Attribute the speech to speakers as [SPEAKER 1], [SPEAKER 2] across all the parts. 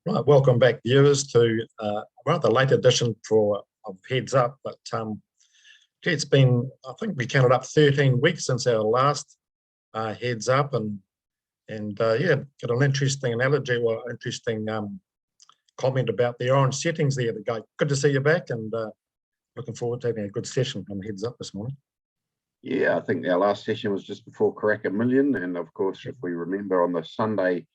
[SPEAKER 1] Right, welcome back, viewers, to a rather late edition of Heads Up. But it's been, I think we counted up 13 weeks since our last Heads Up, and yeah, got an interesting analogy or interesting comment about the orange settings there. The guy, good to see you back, and looking forward to having a good session on Heads Up this morning.
[SPEAKER 2] Yeah, I think our last session was just before Karaka Million, and of course, if we remember, on the Sunday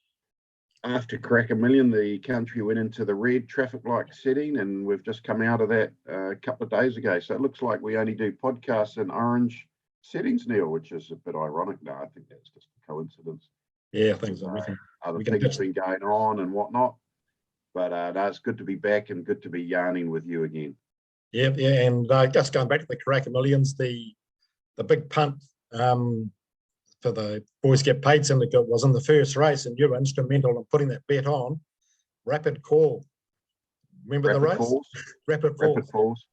[SPEAKER 2] after Karaka Million, the country went into the red traffic light setting, and we've just come out of that a couple of days ago. So it looks like we only do podcasts in orange settings, Neil, which is a bit ironic. No, I think that's just a coincidence.
[SPEAKER 1] Yeah, I think so.
[SPEAKER 2] Other things have been going on and whatnot, but no, it's good to be back and good to be yarning with you again.
[SPEAKER 1] Yeah, and just going back to the Karaka Millions, the big punt for the Boys Get Paid Syndicate was in the first race, and you were instrumental in putting that bet on. Rapid Call. Remember the race? Rapid Falls.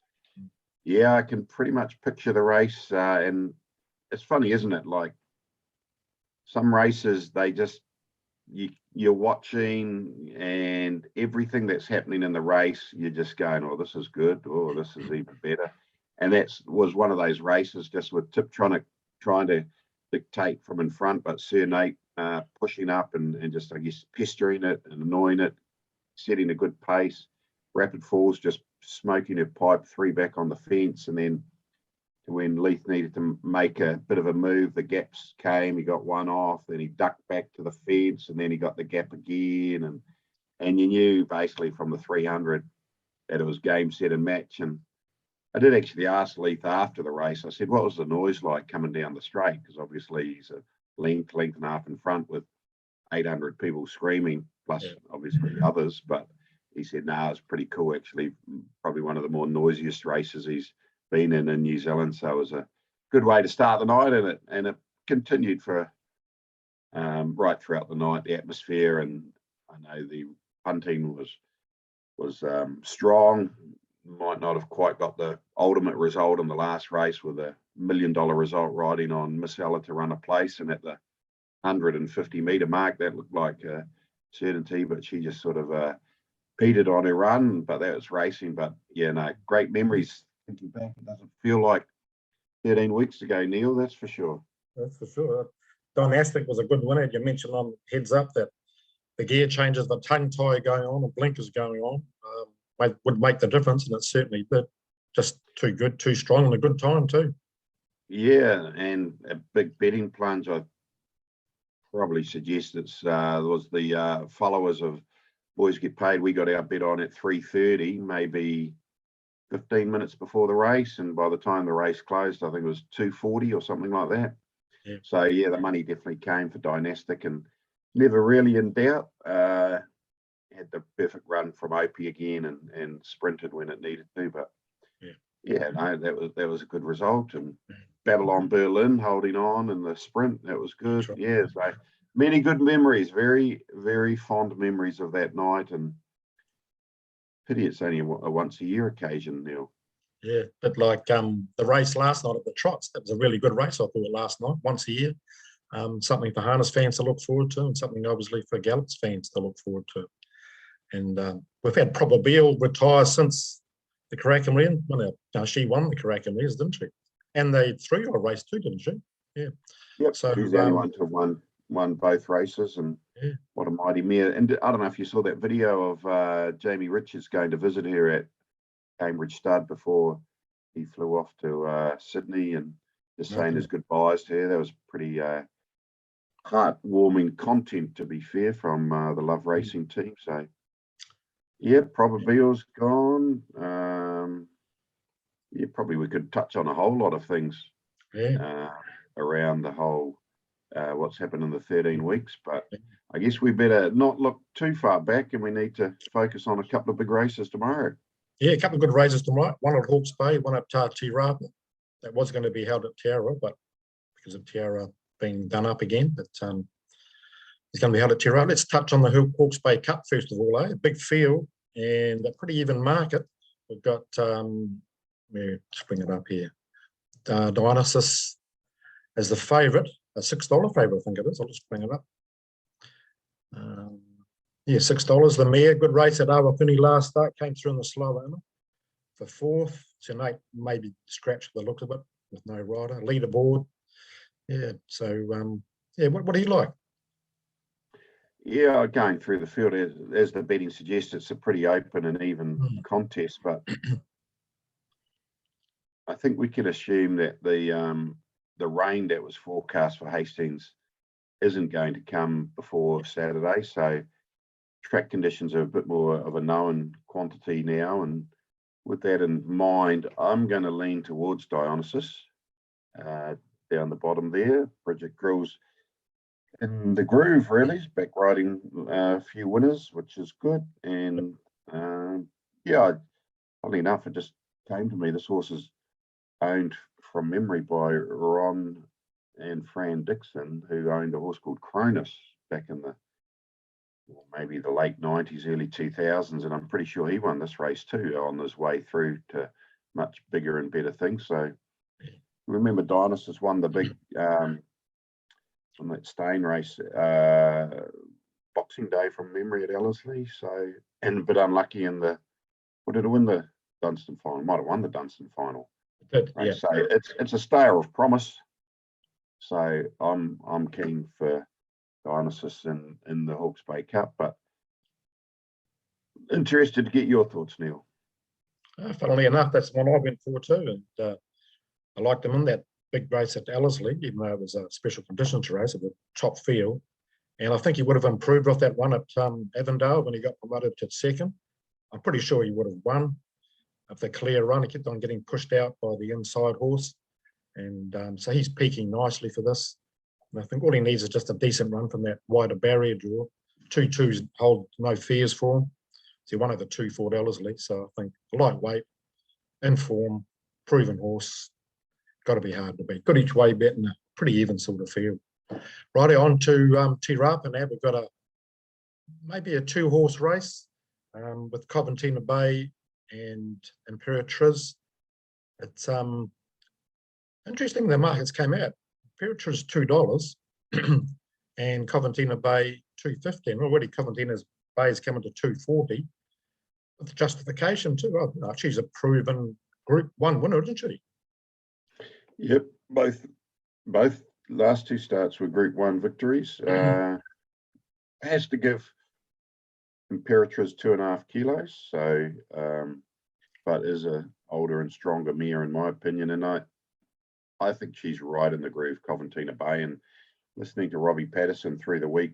[SPEAKER 2] Yeah, I can pretty much picture the race, and it's funny, isn't it? Like some races, they just you're watching, and everything that's happening in the race, you're just going, "Oh, this is good. Oh, this is even better." And that was one of those races, just with Tiptronic trying to dictate from in front, but Sir Nate pushing up and just, I guess, pestering it and annoying it, setting a good pace. Rapid Falls just smoking her pipe 3 back on the fence, and then when Leith needed to make a bit of a move, the gaps came, he got one off, then he ducked back to the fence, and then he got the gap again, and you knew basically from the 300 that it was game, set and match. And I did actually ask Leith after the race, I said, what was the noise like coming down the straight? Because obviously he's a length and a half in front with 800 people screaming, plus obviously others. But he said, no, it's pretty cool, actually. Probably one of the more noisiest races he's been in New Zealand. So it was a good way to start the night, and it continued for right throughout the night, the atmosphere. And I know the punting was strong. Might not have quite got the ultimate result in the last race with $1 million result riding on Miss Ella to run a place, and at the 150 metre mark that looked like a certainty, but she just sort of petered on her run. But that was racing. But yeah, no, great memories thinking back. It doesn't feel like 13 weeks ago, Neil, that's for sure.
[SPEAKER 1] That's for sure. Dynastic was a good winner. You mentioned on Heads Up that the gear changes, the tongue tie going on, the blinkers going on, would make the difference, and it certainly did. Just too good, too strong, and a good time too. Yeah,
[SPEAKER 2] and a big betting plunge. I probably suggest it's was the followers of Boys Get Paid. We got our bet on at 3:30, maybe 15 minutes before the race, and by the time the race closed, I think it was 2:40 or something like that.
[SPEAKER 1] Yeah.
[SPEAKER 2] So yeah, the money definitely came for Dynastic, and never really in doubt. Had the perfect run from Opie again, and sprinted when it needed to. But yeah, no, that was a good result. And Babylon Berlin holding on in the sprint, that was good. Right. Yeah, so many good memories, very, very fond memories of that night, and pity it's only a once a year occasion now.
[SPEAKER 1] Yeah, but like the race last night at the Trots, that was a really good race, I thought, last night, once a year. Something for harness fans to look forward to, and something obviously for Gallops fans to look forward to. And we've had Probabeel retire since the Karaka Million. Well, she won the Karaka Millions, didn't she? And the 3-year-old race too, didn't she? Yeah.
[SPEAKER 2] Yep. So she's the only one to won both races, and what a mighty mare. And I don't know if you saw that video of Jamie Richards going to visit her at Cambridge Stud before he flew off to Sydney, and just saying his goodbyes to her. That was pretty heartwarming content, to be fair, from the Love Racing team. So yeah, Probabeel's gone. Yeah, probably we could touch on a whole lot of things around the whole what's happened in the 13 weeks, but I guess we better not look too far back, and we need to focus on a couple of big races tomorrow.
[SPEAKER 1] Yeah, a couple of good races tomorrow. One at Hawke's Bay, one at Te Rapa. That was going to be held at Te Aroha, but because of Te Aroha being done up again, it's going to be held at Te Aroha. Let's touch on the Hawke's Bay Cup first of all. A big field and a pretty even market. We've got, let's bring it up here. Dionysus as the favourite, a $6 favourite, I think it is. I'll just bring it up. Yeah, $6. The mare, good race at Awapuni last start, came through in the slower inner for fourth. Tonight maybe scratched the look of it with no rider. Leaderboard. Yeah, so yeah, what do you like?
[SPEAKER 2] Yeah, going through the field, as the betting suggests, it's a pretty open and even contest, but I think we can assume that the rain that was forecast for Hastings isn't going to come before Saturday, so track conditions are a bit more of a known quantity now, and with that in mind, I'm going to lean towards Dionysus down the bottom there. Bridget Grill's in the groove, really. He's back riding a few winners, which is good. And yeah, funnily enough, it just came to me. This horse is owned from memory by Ron and Fran Dixon, who owned a horse called Cronus back in maybe the late 90s, early 2000s. And I'm pretty sure he won this race too on his way through to much bigger and better things. So remember, Dionysus won the big on that Stain race Boxing Day from memory at Ellerslie. So, and a bit unlucky in the, what did it win, the Dunstan final? Might have won the Dunstan final.
[SPEAKER 1] Good, yeah.
[SPEAKER 2] So it's a stayer of promise. So I'm keen for Dionysus in the Hawke's Bay Cup, but interested to get your thoughts, Neil.
[SPEAKER 1] Funnily enough, that's the one I went for too, and I liked him in that big race at Ellerslie, even though it was a special conditions race at the top field. And I think he would have improved off that one at Avondale when he got promoted to second. I'm pretty sure he would have won if the clear run. He kept on getting pushed out by the inside horse. And so he's peaking nicely for this. And I think all he needs is just a decent run from that wider barrier draw. 2-2s hold no fears for him. So he won over 2-4 Ellerslie. So I think lightweight, in form, proven horse. Got to be hard to beat. Good each way bet in a pretty even sort of field. Right on to Te Rapa now. We've got maybe a 2-horse race with Coventina Bay and Imperatriz. It's interesting the markets came out. Imperatriz $2 and Coventina Bay $2.50. And already Coventina's Bay is coming to $2.40 with justification too. Oh, she's a proven Group 1 winner, isn't she?
[SPEAKER 2] Yep, both last two starts were Group 1 victories. Has to give Imperatriz 2.5 kilos, so but is a older and stronger mare in my opinion, and I think she's right in the groove, Coventina Bay. And listening to Robbie Patterson through the week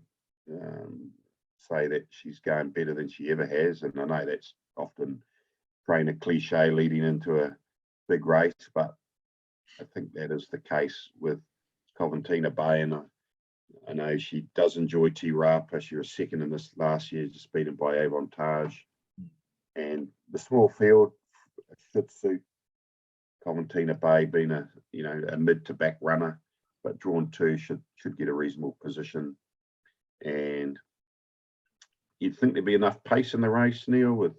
[SPEAKER 2] say that she's going better than she ever has, and I know that's often trainer cliche leading into a big race, but I think that is the case with Coventina Bay, and I know she does enjoy Te Rapa. She was second in this last year, just beaten by Avantage. And the small field should suit Coventina Bay, being a mid to back runner, but drawn 2 should get a reasonable position. And you'd think there'd be enough pace in the race, Neil, with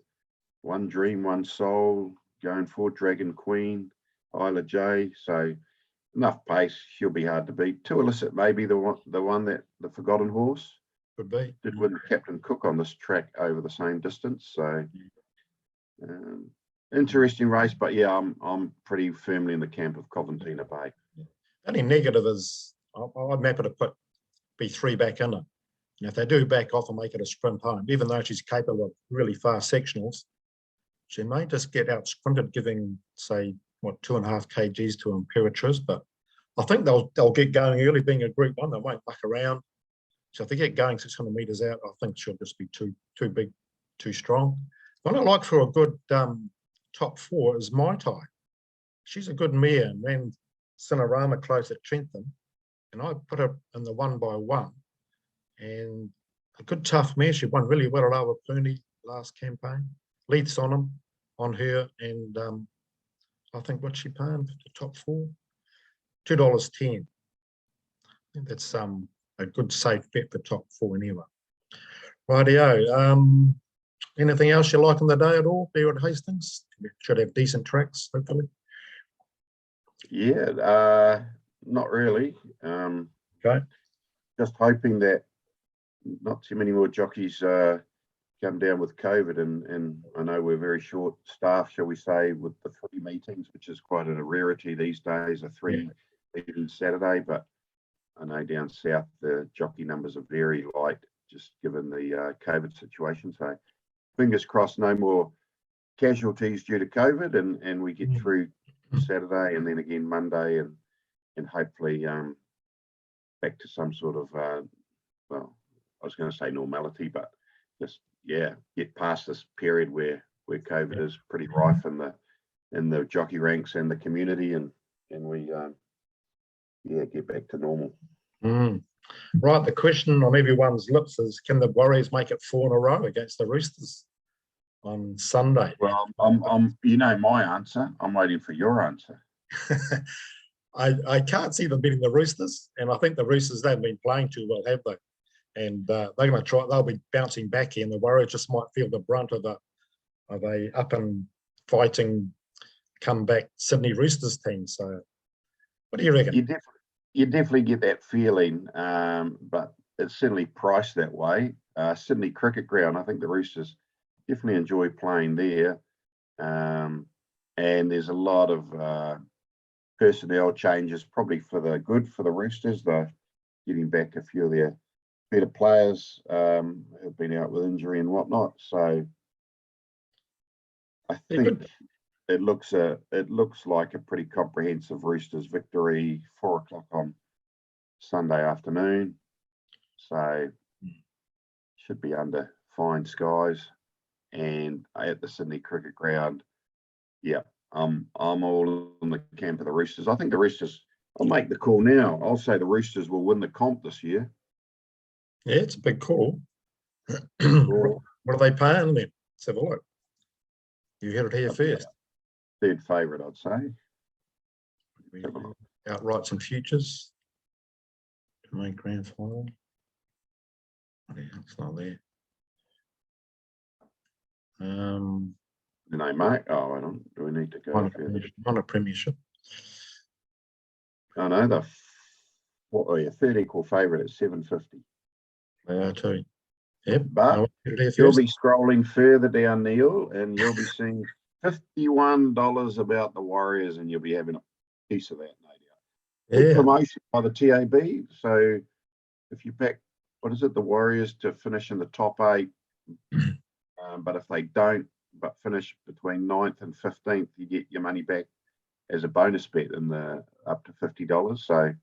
[SPEAKER 2] One Dream, One Soul going for Dragon Queen, Isla J, so enough pace, she'll be hard to beat. Too Illicit maybe the one that the Forgotten Horse
[SPEAKER 1] could be.
[SPEAKER 2] Did win Captain Cook on this track over the same distance, so interesting race. But yeah, I'm pretty firmly in the camp of Coventina Bay.
[SPEAKER 1] Only negative is I'd map it to put B3 back in it. If they do back off and make it a sprint home, even though she's capable of really fast sectionals, she may just get out sprinted, giving say 2.5 kgs to Imperatriz. But I think they'll get going early, being a Group 1. They won't muck around. So if they get going 600 meters out, I think she'll just be too big, too strong. What I like for a good top 4 is Mai Tai. She's a good mare and ran Cinerama close at Trentham, and I put her in the 1x1. And a good tough mare. She won really well at Awapuni last campaign. Leith's on her, and I think what's she paying for the top 4? $2.10. I think that's a good safe bet for top 4 anyway. Rightio. Anything else you like on the day at all? There at Hastings? Should have decent tracks, hopefully.
[SPEAKER 2] Yeah, not really.
[SPEAKER 1] Okay.
[SPEAKER 2] Just hoping that not too many more jockeys come down with COVID, and I know we're very short staffed, shall we say, with the 3 meetings, which is quite a rarity these days, a 3 meetings Saturday. But I know down south the jockey numbers are very light, just given the COVID situation. So fingers crossed, no more casualties due to COVID, and we get through Saturday and then again Monday, and hopefully back to some sort of well, I was going to say normality, but just get past this period where COVID is pretty rife in the jockey ranks and the community, and we get back to normal.
[SPEAKER 1] Right, the question on everyone's lips is, can the Warriors make it 4 in a row against the Roosters on Sunday?
[SPEAKER 2] Well, I'm you know my answer. I'm waiting for your answer.
[SPEAKER 1] I can't see them beating the Roosters, and I think the Roosters, they've been playing too well, have they? And they're going to try. They'll be bouncing back here, and the Warriors just might feel the brunt of a up and fighting comeback Sydney Roosters team. So, what do you reckon?
[SPEAKER 2] You definitely get that feeling, but it's certainly priced that way. Sydney Cricket Ground, I think the Roosters definitely enjoy playing there, and there's a lot of personnel changes, probably for the good for the Roosters. They're getting back a few of their better players have been out with injury and whatnot. So I think it looks like a pretty comprehensive Roosters victory, 4 o'clock on Sunday afternoon. So should be under fine skies, and at the Sydney Cricket Ground. Yeah, I'm all in the camp of the Roosters. I think the Roosters, I'll make the call now. I'll say the Roosters will win the comp this year.
[SPEAKER 1] Yeah, it's a big call. What are they paying then? Let's have a look. You heard it here first.
[SPEAKER 2] Third favourite, I'd say.
[SPEAKER 1] Outrights and futures. To make grand final. It's not there.
[SPEAKER 2] No, mate. Oh, I don't. Do we need to go
[SPEAKER 1] on a premiership?
[SPEAKER 2] I know the third equal favourite at $7.50.
[SPEAKER 1] They are too. Yep.
[SPEAKER 2] But you'll be scrolling further down, Neil, and you'll be seeing $51 about the Warriors, and you'll be having a piece of that, no doubt. Promotion by the TAB. So if you back, what is it, the Warriors to finish in the top 8, but if they don't, but finish between 9th and 15th, you get your money back as a bonus bet in the up to $50. So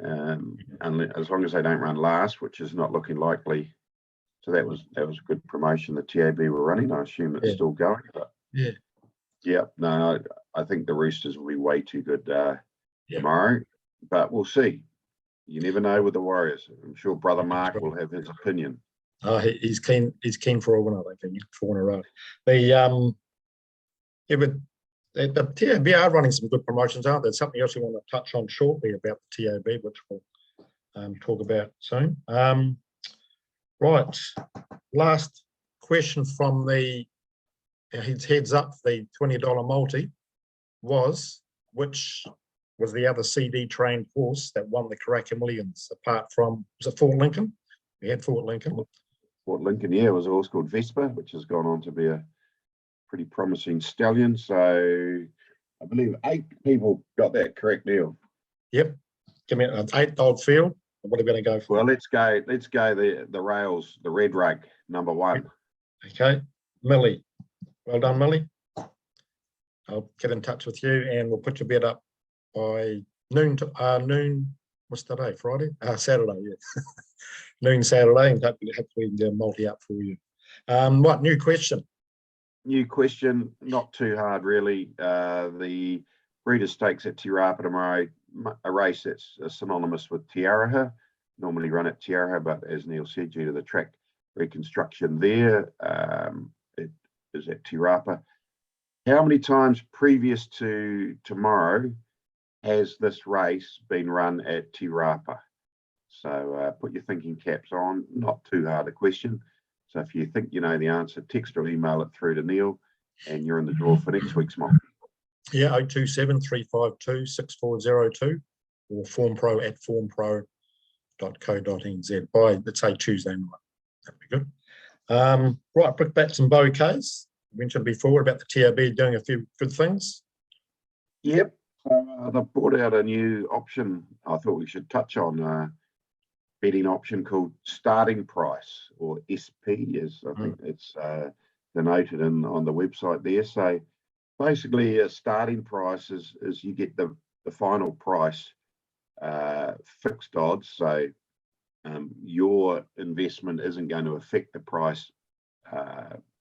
[SPEAKER 2] as long as they don't run last, which is not looking likely. So that was a good promotion the TAB were running. I assume it's still going. But no, I think the Roosters will be way too good tomorrow, but we'll see. You never know with the Warriors. I'm sure Brother Mark will have his opinion.
[SPEAKER 1] Oh, he's keen for a win, I think, 4 in a row. The TAB are running some good promotions, aren't there? Something else we want to touch on shortly about the TAB, which we'll talk about soon. Right, last question from the heads up, the $20 multi was, which was the other CD trained horse that won the Karaka Millions, apart from, was it Fort Lincoln? We had Fort Lincoln.
[SPEAKER 2] Fort Lincoln, yeah, was a horse called Vespa, which has gone on to be a pretty promising stallion. So I believe 8 people got that correct, Neil.
[SPEAKER 1] Yep. Give me an 8-year-old field. What are we going to go for?
[SPEAKER 2] Well, let's go the rails, the red rug, number 1.
[SPEAKER 1] Okay. Millie. Well done, Millie. I'll get in touch with you and we'll put your bet up by noon. What's today? Friday? Saturday, yeah. Noon Saturday, and hopefully we can get a multi up for you. What new question?
[SPEAKER 2] New question, not too hard really. The Breeders' Stakes at Te Rapa tomorrow, a race that's synonymous with Te Araha, normally run at Te Araha, but as Neil said, due to the track reconstruction there, it is at Te Rapa. How many times previous to tomorrow has this race been run at Te Rapa? So put your thinking caps on, not too hard a question. So if you think you know the answer, text or email it through to Neil and you're in the draw for next week's mock.
[SPEAKER 1] Yeah, 027 352 6402 or formpro@formpro.com.nz. by, let's say, Tuesday night. That'd be good. Right, brickbats and bouquets. I mentioned before about the TAB doing a few good things.
[SPEAKER 2] Yep. They've brought out a new option I thought we should touch on, betting option called starting price, or SP, as I think it's denoted on the website there. So basically a starting price is you get the final price, fixed odds. So your investment isn't going to affect the price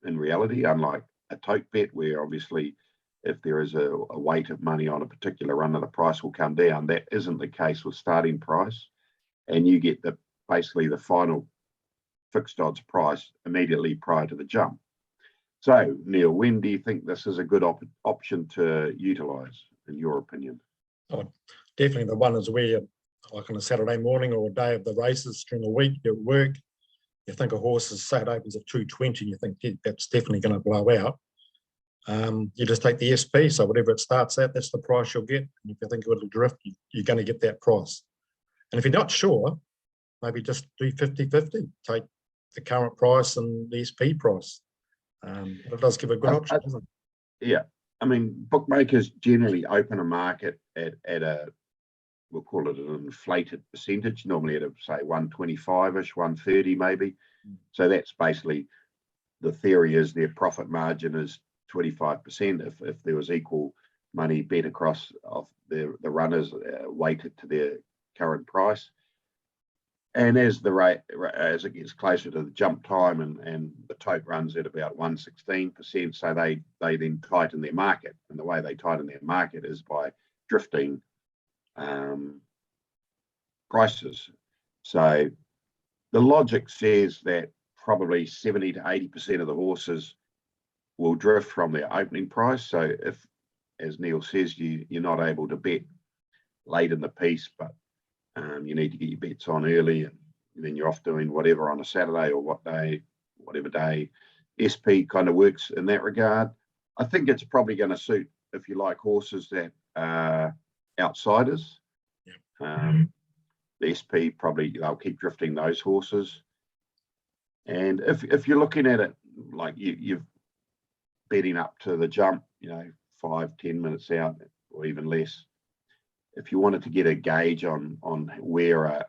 [SPEAKER 2] in reality, unlike a tote bet, where obviously if there is a weight of money on a particular runner, the price will come down. That isn't the case with starting price, and you get basically the final fixed odds price immediately prior to the jump. So, Neil, when do you think this is a good option to utilise, in your opinion?
[SPEAKER 1] Oh, definitely the one is where, like on a Saturday morning or a day of the races during the week, you're at work, you think a horse's say it opens at 220, and you think, yeah, that's definitely going to blow out. You just take the SP, so whatever it starts at, that's the price you'll get. And if you think it'll drift, you're going to get that price. And if you're not sure, maybe just do 50-50, take the current price and the SP price. But it does give a good option, doesn't it?
[SPEAKER 2] Yeah, I mean, bookmakers generally open a market at a, we'll call it an inflated percentage, normally at say 125-ish, 130 maybe. So that's basically, the theory is their profit margin is 25% if there was equal money bet across of the runners weighted to their current price. And as it gets closer to the jump time and the tote runs at about 116%, so they then tighten their market. And the way they tighten their market is by drifting prices. So the logic says that probably 70 to 80% of the horses will drift from their opening price. So if, as Neil says, you're not able to bet late in the piece, but you need to get your bets on early, and then you're off doing whatever on a Saturday or whatever day, SP kind of works in that regard. I think it's probably going to suit if you like horses that are outsiders. The SP probably, they'll keep drifting those horses. And if you're looking at it like you've betting up to the jump, 5-10 minutes out or even less, if you wanted to get a gauge on where a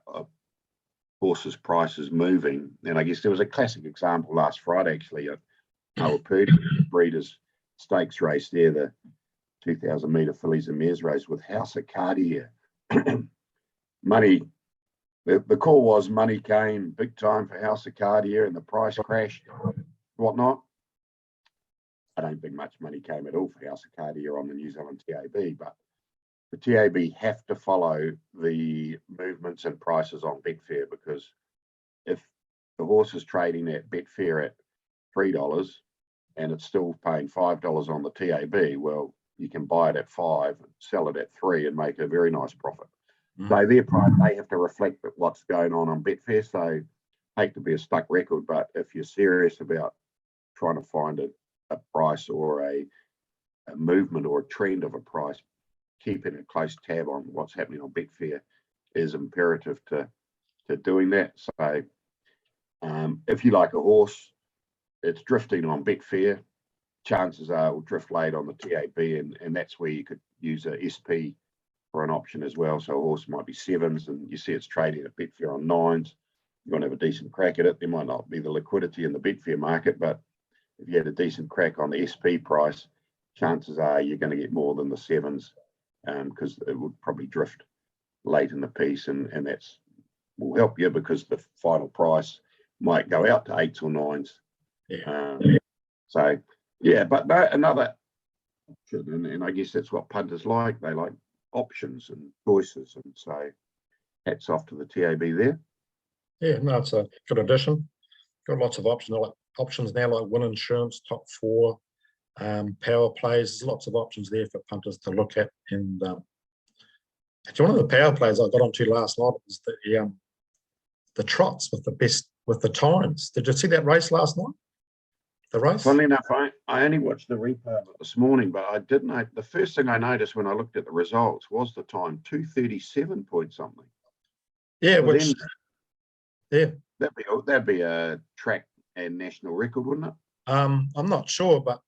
[SPEAKER 2] horse's price is moving, and I guess there was a classic example last Friday actually at Awapudi Breeders' Stakes race there, the 2,000 metre fillies and mares race with House of Cartier. Money, the call was money came big time for House of Cartier, and the price crashed, whatnot. I don't think much money came at all for House of Cartier on the New Zealand TAB, but the TAB have to follow the movements and prices on Betfair, because if the horse is trading at Betfair at $3 and it's still paying $5 on the TAB, well, you can buy it at $5, sell it at $3, and make a very nice profit. So their price, they have to reflect what's going on Betfair. So I hate to be a stuck record, but if you're serious about trying to find a price or a movement or a trend of a price, keeping a close tab on what's happening on Betfair is imperative to doing that. So if you like a horse, it's drifting on Betfair, chances are it will drift late on the TAB, and that's where you could use a SP for an option as well. So a horse might be 7s and you see it's trading at Betfair on 9s. You want to have a decent crack at it. There might not be the liquidity in the Betfair market, but if you had a decent crack on the SP price, chances are you're going to get more than the 7s, because it would probably drift late in the piece, and that's will help you because the final price might go out to 8s or 9s. So yeah, but no, another option, and I guess that's what punters like. They like options and choices, and so hats off to the TAB there.
[SPEAKER 1] Yeah, no, it's a good addition. Got lots of options now, like Win Insurance, Top 4, power plays. There's lots of options there for punters to look at. And actually, one of the power plays I got onto last night was the trots with the times. Did you see that race last night? The race?
[SPEAKER 2] Funnily enough, I only watched the replay of it this morning, but I did know the first thing I noticed when I looked at the results was the time, 2:37 point something.
[SPEAKER 1] Yeah,
[SPEAKER 2] but
[SPEAKER 1] which Yeah.
[SPEAKER 2] That'd be a track and national record, wouldn't it?
[SPEAKER 1] I'm not sure, but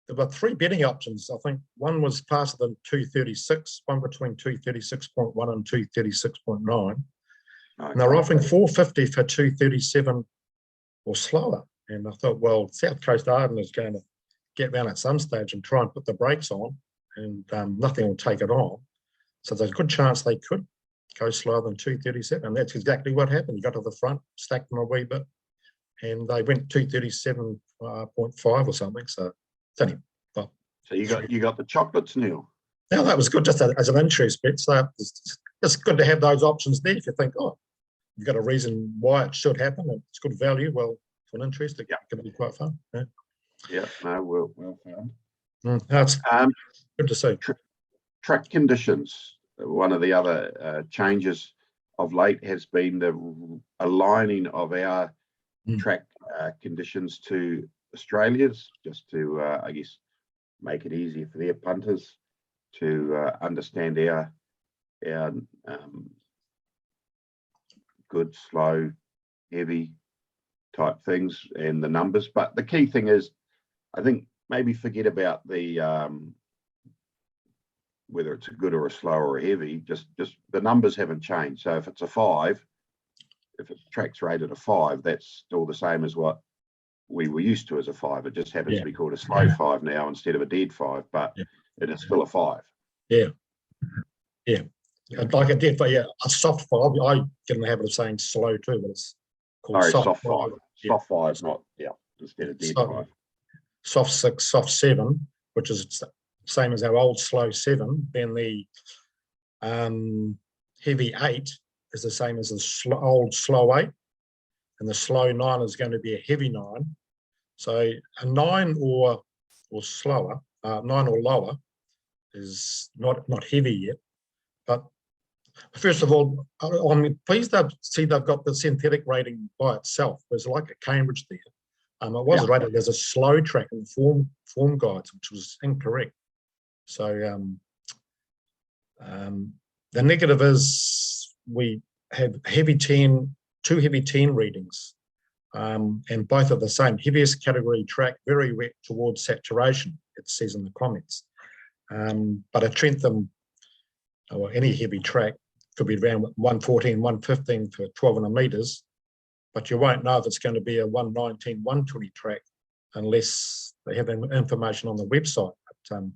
[SPEAKER 1] there were 3 betting options. I think one was faster than 2:36, one between 2:36.1 and 2:36.9. And they were offering $4.50 for 2:37 or slower. And I thought, well, South Coast Arden is going to get round at some stage and try and put the brakes on, and nothing will take it on. So there's a good chance they could go slower than 2:37. And that's exactly what happened. You got to the front, stacked them a wee bit, and they went 2:37.5 or something. So it's only, well,
[SPEAKER 2] So you got the chocolates, Neil.
[SPEAKER 1] now that was good just as an interest bet. So it's good to have those options there. If you think, oh, you've got a reason why it should happen, and it's good value, well, for an interest, it can be quite fun. Yeah,
[SPEAKER 2] Yeah, no, well found.
[SPEAKER 1] It's good to see.
[SPEAKER 2] Track conditions. One of the other changes of late has been the aligning of our track conditions to Australia's, just to, I guess, make it easier for their punters to understand our good, slow, heavy type things and the numbers. But the key thing is, I think, maybe forget about the whether it's a good or a slow or a heavy. Just the numbers haven't changed. So if it's a 5, if the track's rated a 5, that's still the same as what we were used to as a 5. It just happens to be called a slow 5 now instead of a dead 5, but it is still a 5.
[SPEAKER 1] Yeah. Like a dead 5, a soft 5. I get in the habit of saying slow too, but it's called
[SPEAKER 2] soft 5. Soft 5, not instead of dead 5.
[SPEAKER 1] Soft 6, soft 7, which is same as our old slow 7. Then the heavy 8 is the same as the old slow 8, and the slow 9 is going to be a heavy 9. So a 9 or slower, 9 or lower, is not heavy yet. But first of all, I'm pleased to see they've got the synthetic rating by itself. There's like a Cambridge there. It was rated as a slow track in the form guides, which was incorrect. So the negative is we have two heavy 10 readings, and both are the same. Heaviest category track, very wet towards saturation, it says in the comments. But a Trentham or any heavy track could be around 114, 115 for 1,200 metres, but you won't know if it's going to be a 119, 120 track unless they have information on the website. But,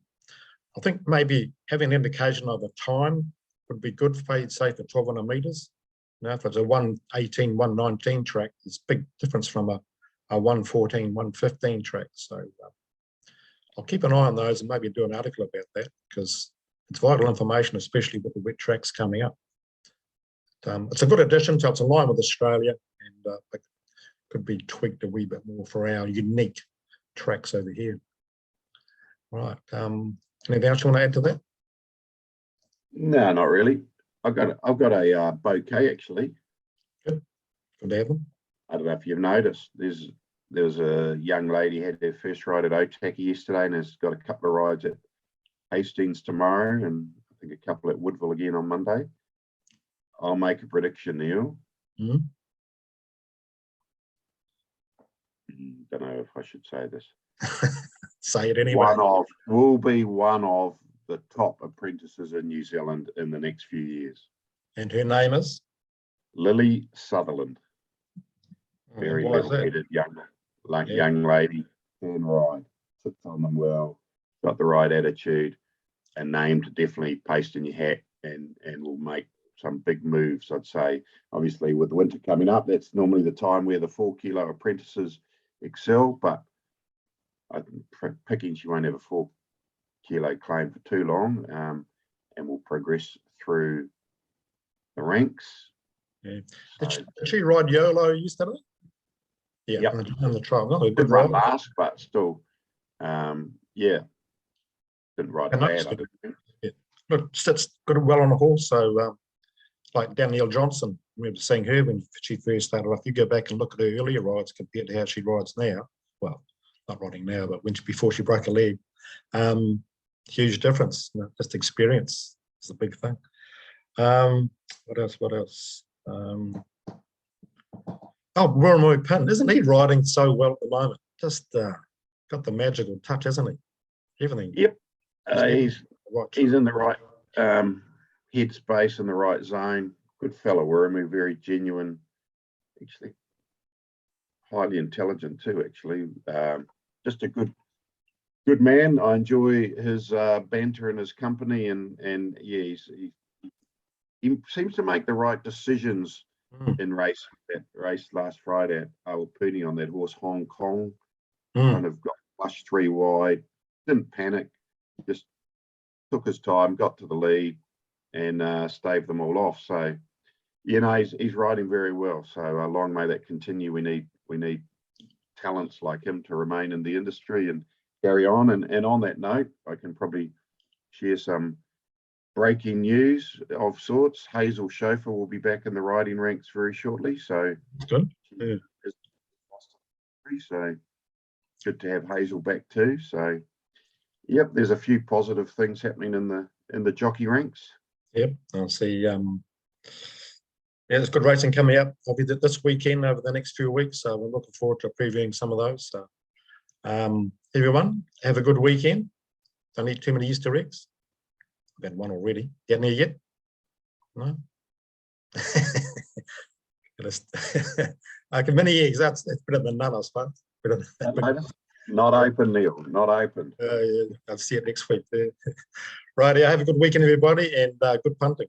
[SPEAKER 1] I think maybe having an indication of a time would be good for, say, for 1,200 metres. Now, if it's a 118, 119 track, there's a big difference from a 114, 115 track. So I'll keep an eye on those and maybe do an article about that, because it's vital information, especially with the wet tracks coming up. It's a good addition, so it's in line with Australia, and it could be tweaked a wee bit more for our unique tracks over here. Right. Anything else you want to add to that?
[SPEAKER 2] No, not really. I've got a bouquet actually.
[SPEAKER 1] Good to have them.
[SPEAKER 2] I don't know if you've noticed. There was a young lady had her first ride at Otaki yesterday, and has got a couple of rides at Hastings tomorrow, and I think a couple at Woodville again on Monday. I'll make a prediction, Neil. Don't know if I should say this.
[SPEAKER 1] Say it anyway.
[SPEAKER 2] Will be one of the top apprentices in New Zealand in the next few years.
[SPEAKER 1] And her name is?
[SPEAKER 2] Lily Sutherland. Very level-headed young lady, can ride, sits on them well, got the right attitude, a name to definitely paste in your hat, and will make some big moves, I'd say. Obviously, with the winter coming up, that's normally the time where the 4 kilo apprentices excel, but I'm picking she won't have a 4 kilo claim for too long, and will progress through the ranks.
[SPEAKER 1] Yeah. Did she ride YOLO yesterday? Yeah, on the trial. Not a good
[SPEAKER 2] run
[SPEAKER 1] ride.
[SPEAKER 2] last, but still, didn't ride bad. I didn't think.
[SPEAKER 1] Yeah. Look, sits good well on a horse. So, like Danielle Johnson, I remember seeing her when she first started off. You go back and look at her earlier rides compared to how she rides now. Well, not riding now, but before she broke a leg. Huge difference. Just experience is the big thing. What else? Oh, Muramoy Pin, isn't he riding so well at the moment? Just got the magical touch, isn't he? Everything.
[SPEAKER 2] Yep,
[SPEAKER 1] He's
[SPEAKER 2] he's in the right headspace, in the right zone. Good fellow, Wiremu, very genuine, actually highly intelligent too. Actually, just a good man. I enjoy his banter and his company, and yeah, he seems to make the right decisions in racing. That race last Friday at Awapuni on that horse Hong Kong, kind of got flush 3 wide, didn't panic, just took his time, got to the lead, and staved them all off. So, you know, he's riding very well. So long may that continue. We need talents like him to remain in the industry and carry on. And on that note, I can probably share some breaking news of sorts. Hazel Schofer will be back in the riding ranks very shortly. So
[SPEAKER 1] good. Yeah.
[SPEAKER 2] So good to have Hazel back too. So yep, there's a few positive things happening in the jockey ranks.
[SPEAKER 1] Yep, I'll see. Yeah, there's good racing coming up. I'll be this weekend over the next few weeks. So we're looking forward to previewing some of those. So everyone, have a good weekend. Don't need too many Easter eggs. I've had one already. Get any yet? No. Okay, many eggs. That's better than none, I suppose.
[SPEAKER 2] Not open, Neil. Not open.
[SPEAKER 1] Yeah, I'll see you next week. Right, have a good weekend, everybody, and good punting.